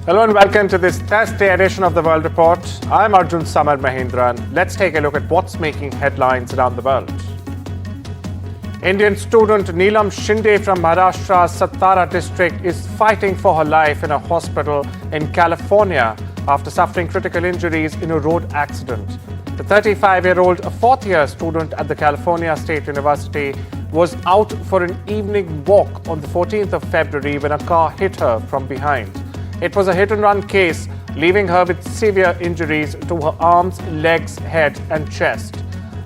Hello and welcome to this Thursday edition of the World Report. I'm Arjun Samar Mahindran. Let's take a look at what's making headlines around the world. Indian student Neelam Shinde from Maharashtra's Satara district is fighting for her life in a hospital in California after suffering critical injuries in a road accident. The 35-year-old, a fourth-year student at the California State University, was out for an evening walk on the 14th of February when a car hit her from behind. It was a hit-and-run case, leaving her with severe injuries to her arms, legs, head and chest.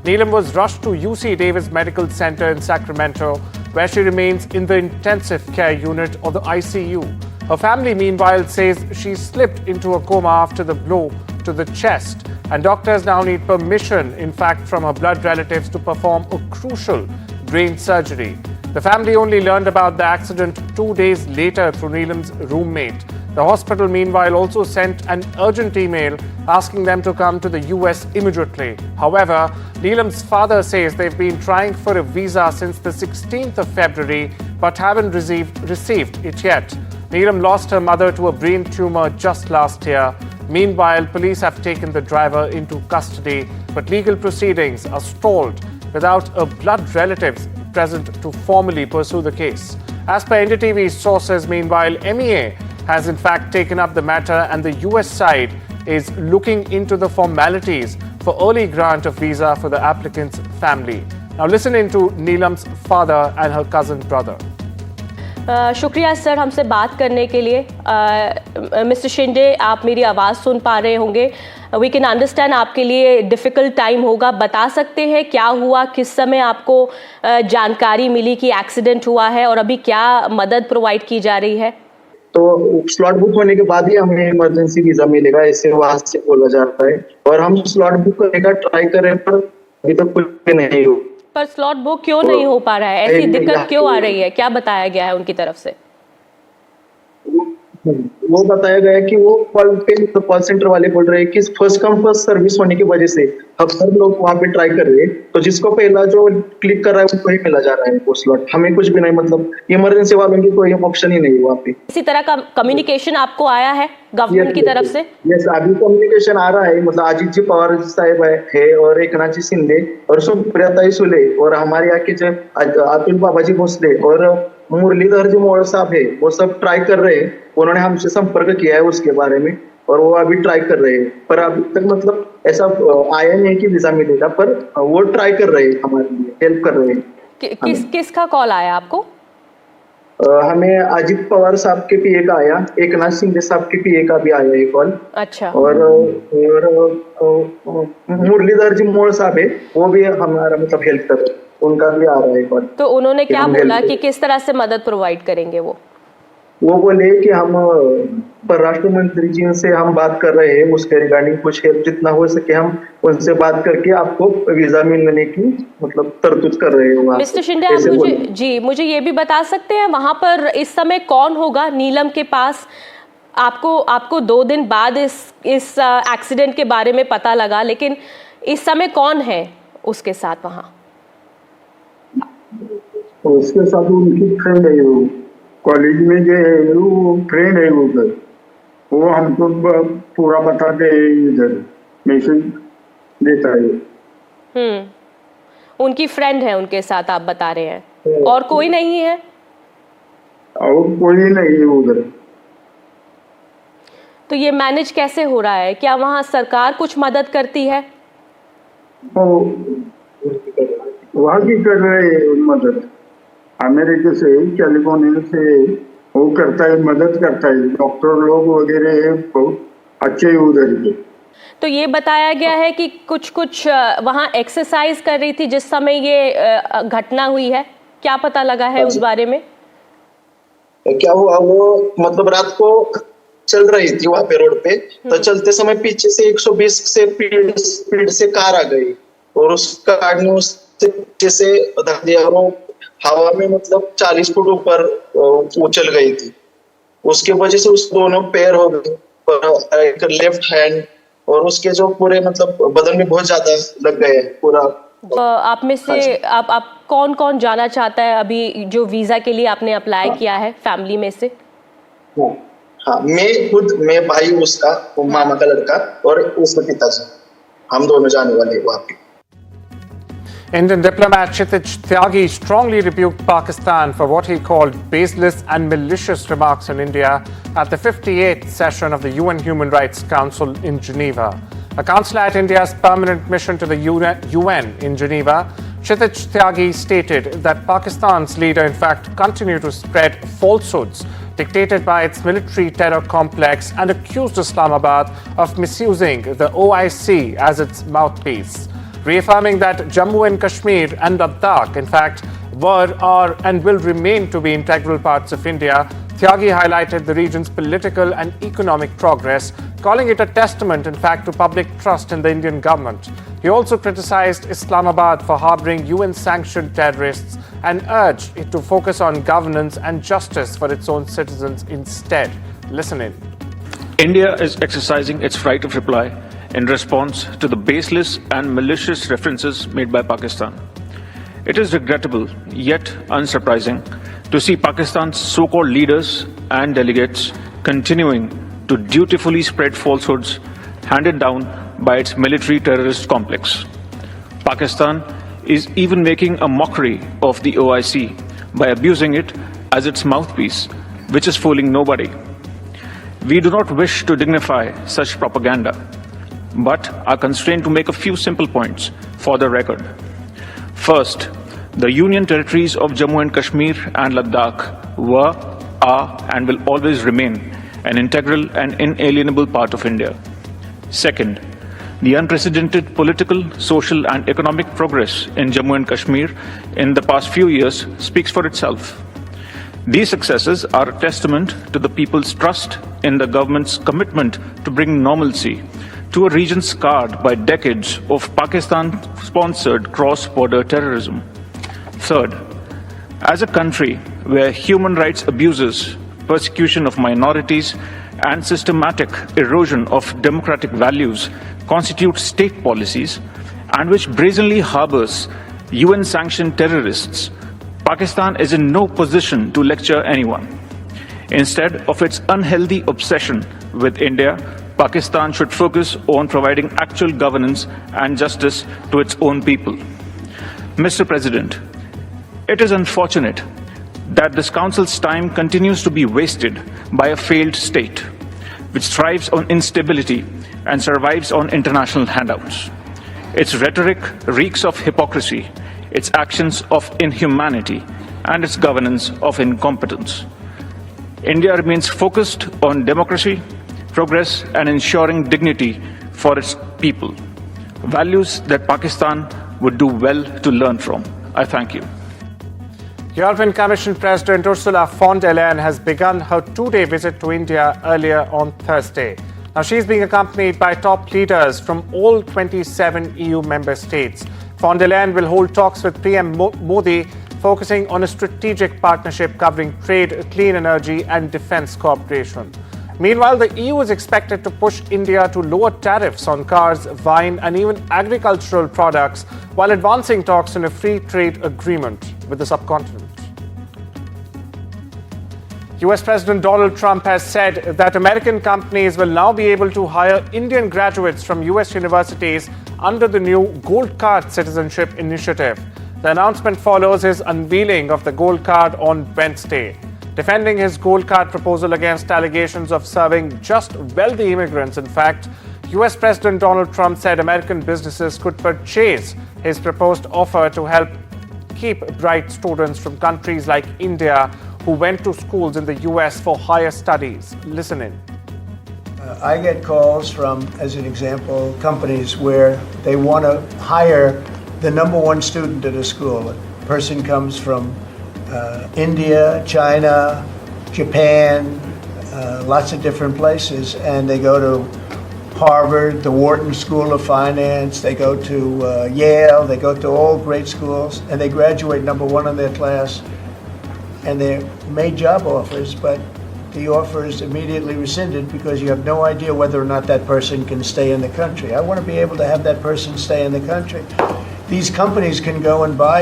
Neelam was rushed to UC Davis Medical Center in Sacramento, where she remains in the intensive care unit or the ICU. Her family, meanwhile, says she slipped into a coma after the blow to the chest, and doctors now need permission, in fact, from her blood relatives to perform a crucial brain surgery. The family only learned about the accident 2 days later through Neelam's roommate. The hospital, meanwhile, also sent an urgent email asking them to come to the US immediately. However, Neelam's father says they've been trying for a visa since the 16th of February but haven't received it yet. Neelam lost her mother to a brain tumor just last year. Meanwhile, police have taken the driver into custody, but legal proceedings are stalled without a blood relatives present to formally pursue the case. As per NDTV sources, meanwhile, MEA has in fact taken up the matter and the US side is looking into the formalities for early grant of visa for the applicant's family. Now listen into Neelam's father and her cousin brother. शुक्रिया sir हमसे बात करने के लिए। Mister Shinde, आप मेरी आवाज़ सुन पा रहे होंगे। वी कैन अंडरस्टैंड आपके लिए डिफ़िकल्ट टाइम होगा। बता सकते हैं क्या हुआ, किस समय आपको जानकारी मिली कि एक्सीडेंट हुआ है और अभी क्या मदद प्रोवाइड की जा रही है? तो स्लॉट बुक होने के बाद ही हमें इमरजेंसी वीजा मिलेगा, ऐसे वहां से बोला जा रहा है। और हम स्लॉट बुक करने का ट्राई कर रहे हैं, पर अभी तक कुछ भी नहीं हो। पर स्लॉट बुक क्यों नहीं हो पा रहा है? ऐसी दिक्कत क्यों आ रही है? क्या बताया गया है उनकी तरफ से? वो बताया गया है कि वो कॉल सेंटर वाले बोल रहे हैं कि फर्स्ट कम फर्स्ट सर्विस होने की वजह से अब सब लोग वहाँ पे ट्राई कर रहे हैं, तो जिसको पहला जो क्लिक कर रहा है उसको ही मिला जा रहा है वो स्लॉट। हमें कुछ भी नहीं, मतलब इमरजेंसी वालों की कोई ऑप्शन ही नहीं वहाँ पे। इसी तरह का कम्युनिकेशन आपको आया है गवर्नमेंट की तरफ से? यस, अभी कम्युनिकेशन आ रहा है। मतलब अजित जी पवार साहब है और एकनाथ जी शिंदे और सुप्रिया सुले और हमारे यहाँ के जो अतुल बाबाजी भोसले और मुरलीधर जी मोड़ साहब है, वो सब ट्राई कर रहे हैं। उन्होंने हमसे संपर्क किया है उसके बारे में और वो अभी ट्राई कर रहे हैं, पर अभी तक मतलब ऐसा आया नहीं कि वीजा मिलेगा, पर वो ट्राई कर रहे हैं, हमारे लिए हेल्प कर रहे हैं। किसका कॉल आया आपको? हमें अजित पवार साहब के पीए का आया, एकनाथ शिंदे साहब के पीए का भी आया है कॉल। अच्छा। और मुरलीधर जी मोड़ साहब है, वो भी हमारा मतलब हेल्प कर रहे हैं, उनका भी आ रहा है कॉल। तो उन्होंने क्या बोला कि किस तरह से मदद प्रोवाइड करेंगे? वो बोले कि हम परराष्ट्र मंत्री जी से हम बात कर रहे हैं, उसके रिगार्डिंग कुछ हेल्प जितना हो सके हम उनसे बात करके आपको वीजा मिलने की मतलब तरतूद कर रहे हैं। मिस्टर शिंदे, आप मुझे ये भी बता सकते हैं वहां पर इस समय कौन होगा नीलम के पास? आपको 2 दिन बाद इस एक्सीडेंट के बारे में पता लगा, लेकिन इस समय कौन है उसके साथ वहाँ? उसके साथ उनकी फ्रेंड है, वो कॉलेज में जो है वो फ्रेंड है उधर, वो हमको पूरा बताते हैं, इधर मैसेज देता है। उनकी फ्रेंड है उनके साथ आप बता रहे हैं, और कोई नहीं है? और कोई नहीं है उधर। तो ये मैनेज कैसे हो रहा है? क्या वहाँ सरकार कुछ मदद करती है? वहाँ की कर रहे हैं मदद, अमेरिका से, कैलिफोर्निया से वो करता है, मदद करता है। डॉक्टर लोग वगैरह बहुत अच्छे उधर के। तो ये बताया गया है कि कुछ वहाँ एक्सरसाइज कर रही थी जिस समय ये घटना हुई है, क्या पता लगा है उस बारे में? क्या हुआ, वो मतलब रात को चल रही थी वहाँ पे रोड पे, तो चलते समय पीछे से 120 से स्पीड से कार आ गई और उस कार ने उससे पीछे से धक्का दिया और हवा में मतलब 40 फुट ऊपर उछल गई थी। उसके वजह से उस दोनों पैर हो गए, एक लेफ्ट हैंड और उसके जो पूरे मतलब बदन में बहुत ज्यादा लग गए पूरा। आप में से आप कौन जाना चाहता है अभी जो वीजा के लिए आपने अप्लाई किया है फैमिली में से? हाँ, मैं भाई उसका, वो मामा का लड़का, और उसके पिताजी, हम दोनों जाने वाले वहाँ पे। Indian diplomat Kshitij Tyagi strongly rebuked Pakistan for what he called baseless and malicious remarks on India at the 58th session of the UN Human Rights Council in Geneva. A counselor at India's permanent mission to the UN in Geneva, Kshitij Tyagi stated that Pakistan's leader in fact continued to spread falsehoods dictated by its military terror complex and accused Islamabad of misusing the OIC as its mouthpiece, reaffirming that Jammu and Kashmir and Ladakh, in fact, were, are, and will remain to be integral parts of India. Tyagi highlighted the region's political and economic progress, calling it a testament, in fact, to public trust in the Indian government. He also criticized Islamabad for harboring UN-sanctioned terrorists and urged it to focus on governance and justice for its own citizens instead. Listen in. India is exercising its right of reply in response to the baseless and malicious references made by Pakistan. It is regrettable, yet unsurprising, to see Pakistan's so-called leaders and delegates continuing to dutifully spread falsehoods handed down by its military terrorist complex. Pakistan is even making a mockery of the OIC by abusing it as its mouthpiece, which is fooling nobody. We do not wish to dignify such propaganda, but are constrained to make a few simple points for the record. First, the Union territories of Jammu and Kashmir and Ladakh were, are, and will always remain an integral and inalienable part of India. Second, the unprecedented political, social, and economic progress in Jammu and Kashmir in the past few years speaks for itself. These successes are a testament to the people's trust in the government's commitment to bring normalcy to a region scarred by decades of Pakistan-sponsored cross-border terrorism. Third, as a country where human rights abuses, persecution of minorities, and systematic erosion of democratic values constitute state policies, and which brazenly harbors UN-sanctioned terrorists, Pakistan is in no position to lecture anyone. Instead of its unhealthy obsession with India, Pakistan should focus on providing actual governance and justice to its own people. Mr. President, it is unfortunate that this Council's time continues to be wasted by a failed state, which thrives on instability and survives on international handouts. Its rhetoric reeks of hypocrisy, its actions of inhumanity, and its governance of incompetence. India remains focused on democracy, progress, and ensuring dignity for its people, values that Pakistan would do well to learn from. I thank you. European Commission President Ursula von der Leyen has begun her two-day visit to India earlier on Thursday. Now, she's being accompanied by top leaders from all 27 EU member states. Von der Leyen will hold talks with PM Modi, focusing on a strategic partnership covering trade, clean energy, and defense cooperation. Meanwhile, the EU is expected to push India to lower tariffs on cars, wine, and even agricultural products while advancing talks on a free trade agreement with the subcontinent. US President Donald Trump has said that American companies will now be able to hire Indian graduates from US universities under the new Gold Card citizenship initiative. The announcement follows his unveiling of the Gold Card on Wednesday. Defending his Gold Card proposal against allegations of serving just wealthy immigrants, in fact, US President Donald Trump said American businesses could purchase his proposed offer to help keep bright students from countries like India who went to schools in the US for higher studies. Listen in. I get calls from, as an example, companies where they want to hire the #1 student at a school. A person comes from India, China, Japan, lots of different places, and they go to Harvard, the Wharton School of Finance, they go to Yale, they go to all great schools, and they graduate #1 in their class, and they're made job offers, but the offer is immediately rescinded because you have no idea whether or not that person can stay in the country. I want to be able to have that person stay in the country. These companies can go and buy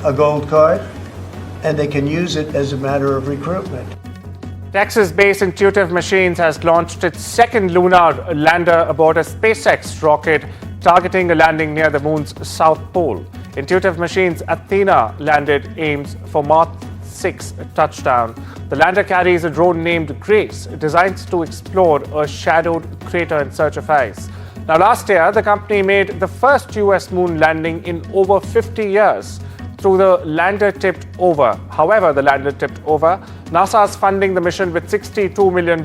a gold card, and they can use it as a matter of recruitment. Texas-based Intuitive Machines has launched its second lunar lander aboard a SpaceX rocket targeting a landing near the moon's south pole. Intuitive Machines' Athena landed aims for March 6 touchdown. The lander carries a drone named Grace, designed to explore a shadowed crater in search of ice. Now, last year, the company made the first US moon landing in over 50 years. Through the lander tipped over. However, the lander tipped over. NASA is funding the mission with $62 million,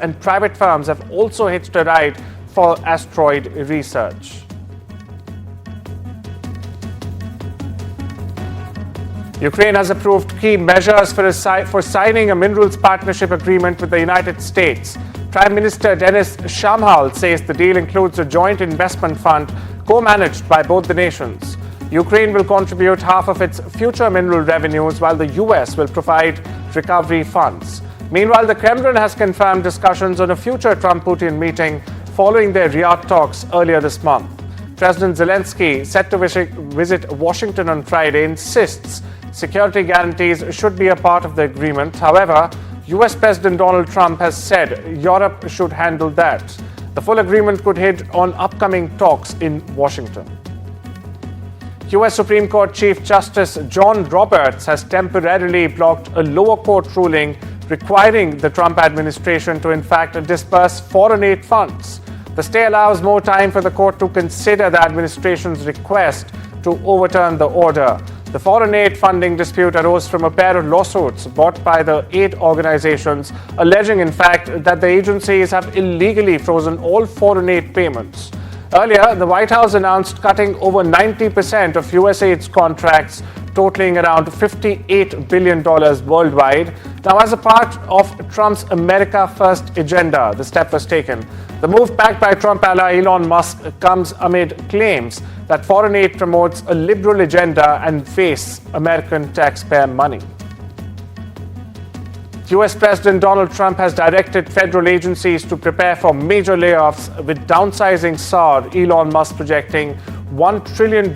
and private firms have also hitched a ride for asteroid research. Ukraine has approved key measures for signing a minerals partnership agreement with the United States. Prime Minister Denis Shamhal says the deal includes a joint investment fund co-managed by both the nations. Ukraine will contribute half of its future mineral revenues, while the US will provide recovery funds. Meanwhile, the Kremlin has confirmed discussions on a future Trump-Putin meeting following their Riyadh talks earlier this month. President Zelensky, set to visit Washington on Friday, insists security guarantees should be a part of the agreement. However, US President Donald Trump has said Europe should handle that. The full agreement could hinge on upcoming talks in Washington. US Supreme Court Chief Justice John Roberts has temporarily blocked a lower court ruling requiring the Trump administration to in fact disperse foreign aid funds. The stay allows more time for the court to consider the administration's request to overturn the order. The foreign aid funding dispute arose from a pair of lawsuits brought by the aid organizations, alleging in fact that the agencies have illegally frozen all foreign aid payments. Earlier, the White House announced cutting over 90% of USAID's contracts, totaling around $58 billion worldwide. Now, as a part of Trump's America First agenda, the step was taken. The move, backed by Trump ally Elon Musk, comes amid claims that foreign aid promotes a liberal agenda and wastes American taxpayer money. US President Donald Trump has directed federal agencies to prepare for major layoffs, with downsizing SAR Elon Musk projecting $1 trillion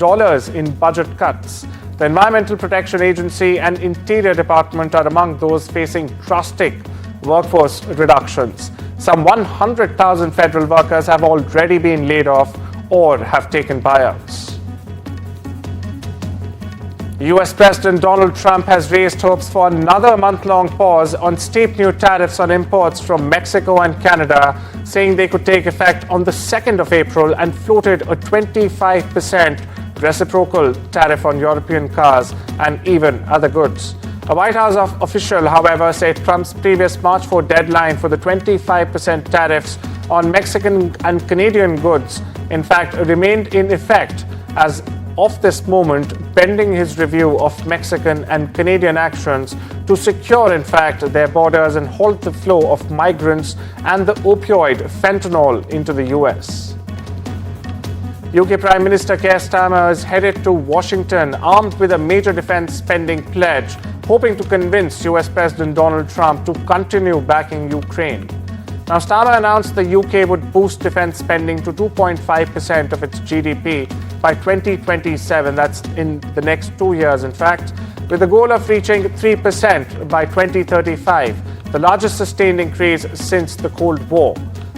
in budget cuts. The Environmental Protection Agency and Interior Department are among those facing drastic workforce reductions. Some 100,000 federal workers have already been laid off or have taken buyouts. US President Donald Trump has raised hopes for another month-long pause on steep new tariffs on imports from Mexico and Canada, saying they could take effect on the 2nd of April, and floated a 25% reciprocal tariff on European cars and even other goods. A White House official, however, said Trump's previous March 4 deadline for the 25% tariffs on Mexican and Canadian goods, in fact, remained in effect as of this moment, pending his review of Mexican and Canadian actions to secure, in fact, their borders and halt the flow of migrants and the opioid fentanyl into the US. UK Prime Minister Keir Starmer is headed to Washington armed with a major defense spending pledge, hoping to convince US President Donald Trump to continue backing Ukraine. Now, Starmer announced the UK would boost defense spending to 2.5% of its GDP by 2027, that's in the next 2 years, in fact, with the goal of reaching 3% by 2035, the largest sustained increase since the Cold War.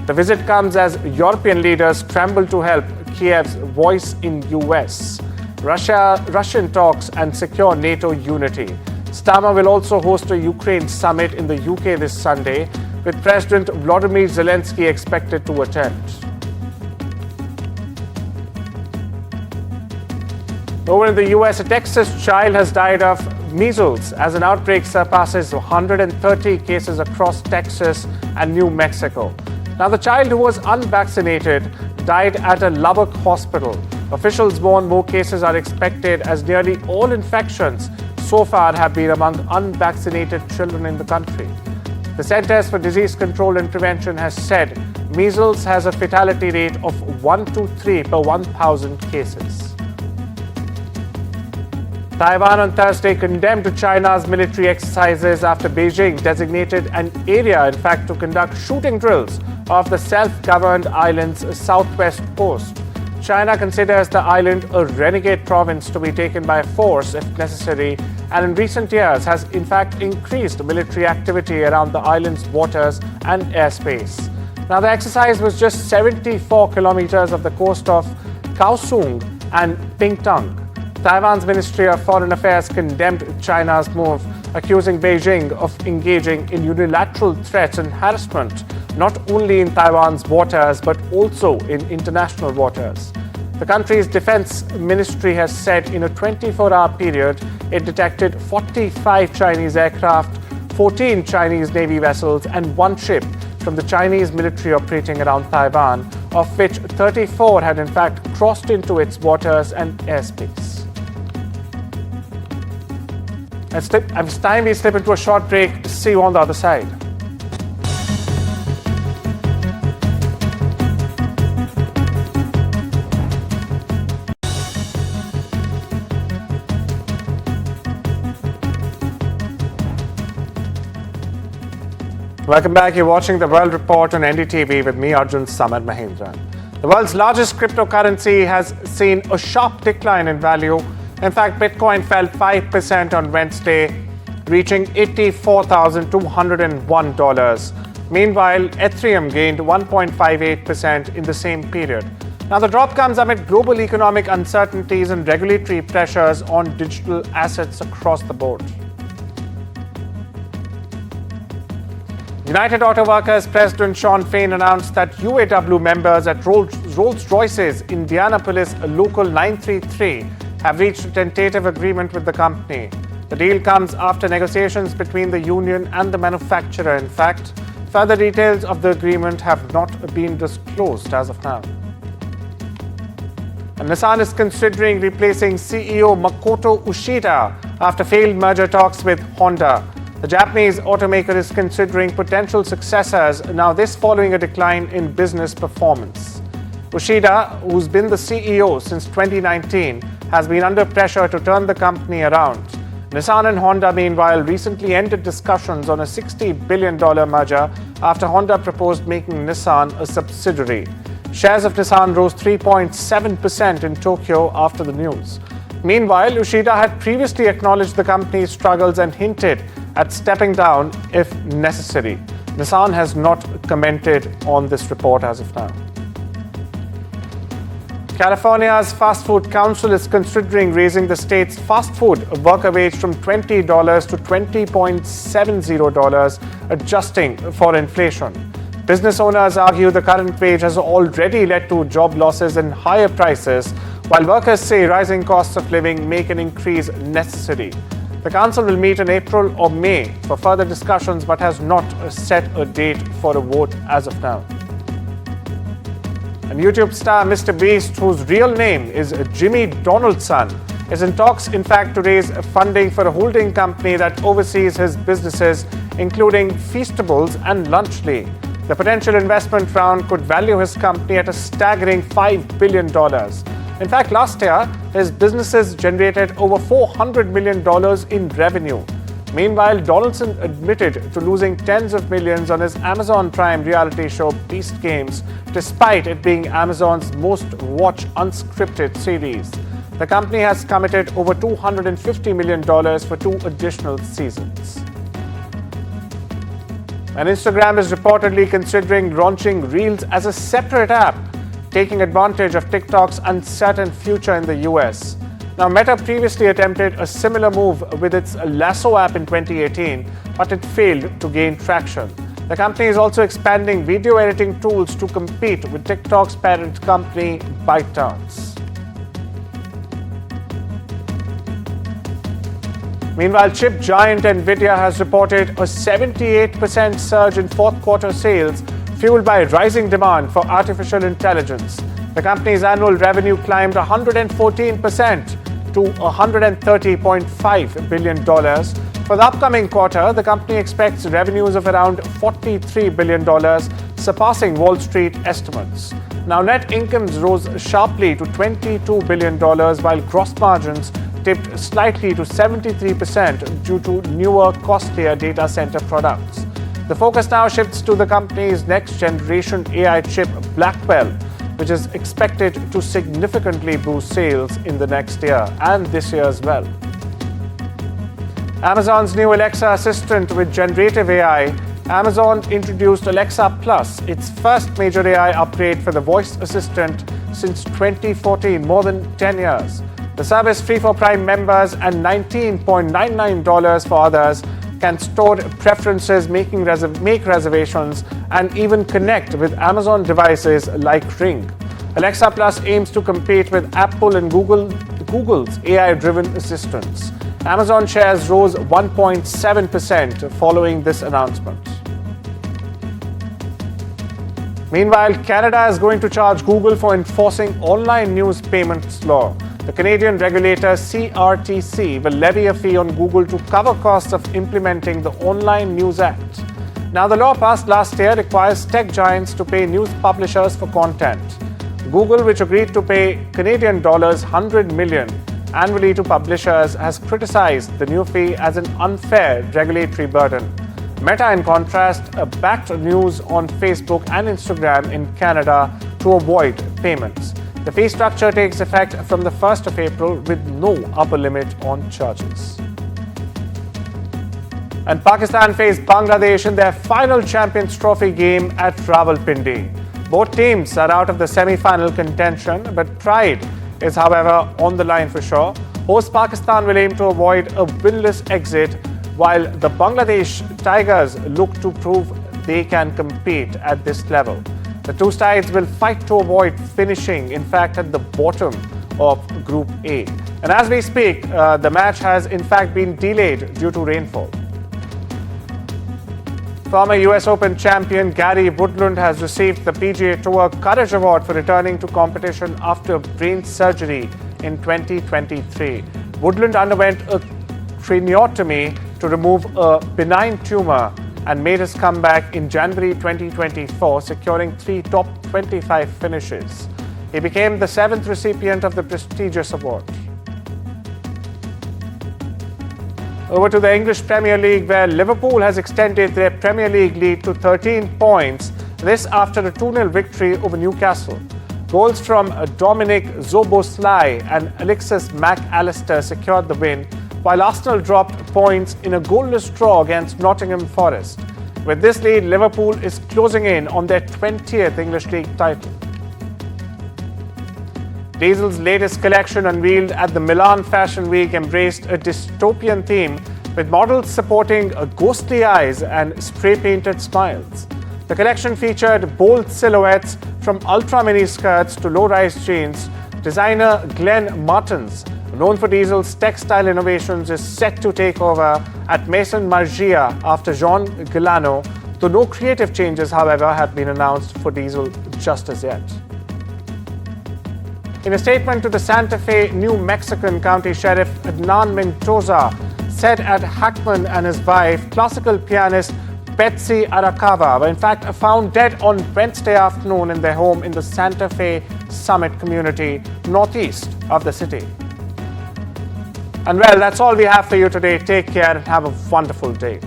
The visit comes as European leaders scramble to help Kiev's voice in US, Russian talks and secure NATO unity. Starmer will also host a Ukraine summit in the UK this Sunday, with President Volodymyr Zelensky expected to attend. Over in the US, a Texas child has died of measles as an outbreak surpasses 130 cases across Texas and New Mexico. Now, the child, who was unvaccinated, died at a Lubbock hospital. Officials warn more cases are expected, as nearly all infections so far have been among unvaccinated children in the country. The Centers for Disease Control and Prevention has said measles has a fatality rate of 1 to 3 per 1,000 cases. Taiwan on Thursday condemned China's military exercises after Beijing designated an area, in fact, to conduct shooting drills off the self-governed island's southwest coast. China considers the island a renegade province to be taken by force if necessary, and in recent years has in fact increased military activity around the island's waters and airspace. Now, the exercise was just 74 kilometers of the coast of Kaohsiung and Pingtung. Taiwan's Ministry of Foreign Affairs condemned China's move, accusing Beijing of engaging in unilateral threats and harassment, not only in Taiwan's waters but also in international waters. The country's defense ministry has said in a 24-hour period it detected 45 Chinese aircraft, 14 Chinese Navy vessels and 1 ship from the Chinese military operating around Taiwan, of which 34 had in fact crossed into its waters and airspace. It's time we slip into a short break. See you on the other side. Welcome back. You're watching the World Report on NDTV with me, Arjun Samar Mahindran. The world's largest cryptocurrency has seen a sharp decline in value. In fact, Bitcoin fell 5% on Wednesday, reaching $84,201. Meanwhile, Ethereum gained 1.58% in the same period. Now, the drop comes amid global economic uncertainties and regulatory pressures on digital assets across the board. United Auto Workers President Sean Fain announced that UAW members at Rolls-Royce's Indianapolis Local 933 have reached a tentative agreement with the company. The deal comes after negotiations between the union and the manufacturer. In fact, further details of the agreement have not been disclosed as of now. And Nissan is considering replacing CEO Makoto Ushida after failed merger talks with Honda. The Japanese automaker is considering potential successors, now this following a decline in business performance. Ushida, who's been the CEO since 2019, has been under pressure to turn the company around. Nissan and Honda, meanwhile, recently ended discussions on a $60 billion merger after Honda proposed making Nissan a subsidiary. Shares of Nissan rose 3.7% in Tokyo after the news. Meanwhile, Ushida had previously acknowledged the company's struggles and hinted at stepping down if necessary. Nissan has not commented on this report as of now. California's Fast Food Council is considering raising the state's fast food worker wage from $20 to $20.70, adjusting for inflation. Business owners argue the current wage has already led to job losses and higher prices, while workers say rising costs of living make an increase necessary. The council will meet in April or May for further discussions but has not set a date for a vote as of now. And YouTube star Mr. Beast, whose real name is Jimmy Donaldson, is in talks, in fact, to raise funding for a holding company that oversees his businesses, including Feastables and Lunchly. The potential investment round could value his company at a staggering $5 billion. In fact, last year, his businesses generated over $400 million in revenue. Meanwhile, Donaldson admitted to losing tens of millions on his Amazon Prime reality show Beast Games, despite it being Amazon's most watched unscripted series. The company has committed over $250 million for 2 additional seasons. And Instagram is reportedly considering launching Reels as a separate app, taking advantage of TikTok's uncertain future in the US. Now, Meta previously attempted a similar move with its Lasso app in 2018, but it failed to gain traction. The company is also expanding video editing tools to compete with TikTok's parent company, ByteDance. Meanwhile, chip giant NVIDIA has reported a 78% surge in fourth quarter sales, fueled by rising demand for artificial intelligence. The company's annual revenue climbed 114% to $130.5 billion. For the upcoming quarter, the company expects revenues of around $43 billion, surpassing Wall Street estimates. Now, net incomes rose sharply to $22 billion, while gross margins dipped slightly to 73% due to newer, costlier data center products. The focus now shifts to the company's next-generation AI chip, Blackwell, which is expected to significantly boost sales in the next year and this year as well. Amazon's new Alexa assistant with generative AI, Amazon introduced Alexa Plus, its first major AI upgrade for the voice assistant since 2014, more than 10 years. The service, free for Prime members and $19.99 for others, can store preferences, make reservations, and even connect with Amazon devices like Ring. Alexa Plus aims to compete with Apple and Google's AI-driven assistants. Amazon shares rose 1.7% following this announcement. Meanwhile, Canada is going to charge Google for enforcing online news payments law. The Canadian regulator CRTC will levy a fee on Google to cover costs of implementing the Online News Act. Now, the law passed last year requires tech giants to pay news publishers for content. Google, which agreed to pay Canadian dollars 100 million annually to publishers, has criticized the new fee as an unfair regulatory burden. Meta, in contrast, backed news on Facebook and Instagram in Canada to avoid payments. The fee structure takes effect from the 1st of April with no upper limit on charges. And Pakistan faced Bangladesh in their final Champions Trophy game at Rawalpindi. Both teams are out of the semi-final contention, but pride is, however, on the line for sure. Host Pakistan will aim to avoid a winless exit, while the Bangladesh Tigers look to prove they can compete at this level. The two sides will fight to avoid finishing, in fact, at the bottom of Group A. And as we speak, the match has in fact been delayed due to rainfall. Former US Open champion Gary Woodland has received the PGA Tour Courage Award for returning to competition after brain surgery in 2023. Woodland underwent a craniotomy to remove a benign tumor and made his comeback in January 2024, securing 3 top 25 finishes. He became the 7th recipient of the prestigious award. Over to the English Premier League, where Liverpool has extended their Premier League lead to 13 points, this after a 2-0 victory over Newcastle. Goals from Dominic Szoboszlai and Alexis Mac Allister secured the win, while Arsenal dropped points in a goalless draw against Nottingham Forest. With this lead, Liverpool is closing in on their 20th English League title. Diesel's latest collection, unveiled at the Milan Fashion Week, embraced a dystopian theme with models sporting ghostly eyes and spray-painted smiles. The collection featured bold silhouettes from ultra-mini skirts to low-rise jeans. Designer Glenn Martens, known for Diesel's textile innovations, is set to take over at Maison Margiela after Jean Galano, though no creative changes, however, have been announced for Diesel just as yet. In a statement to the Santa Fe, New Mexican County Sheriff Adnan Mendoza said at Hackman and his wife, classical pianist Betsy Arakawa, were in fact found dead on Wednesday afternoon in their home in the Santa Fe Summit community, northeast of the city. And well, that's all we have for you today. Take care and have a wonderful day.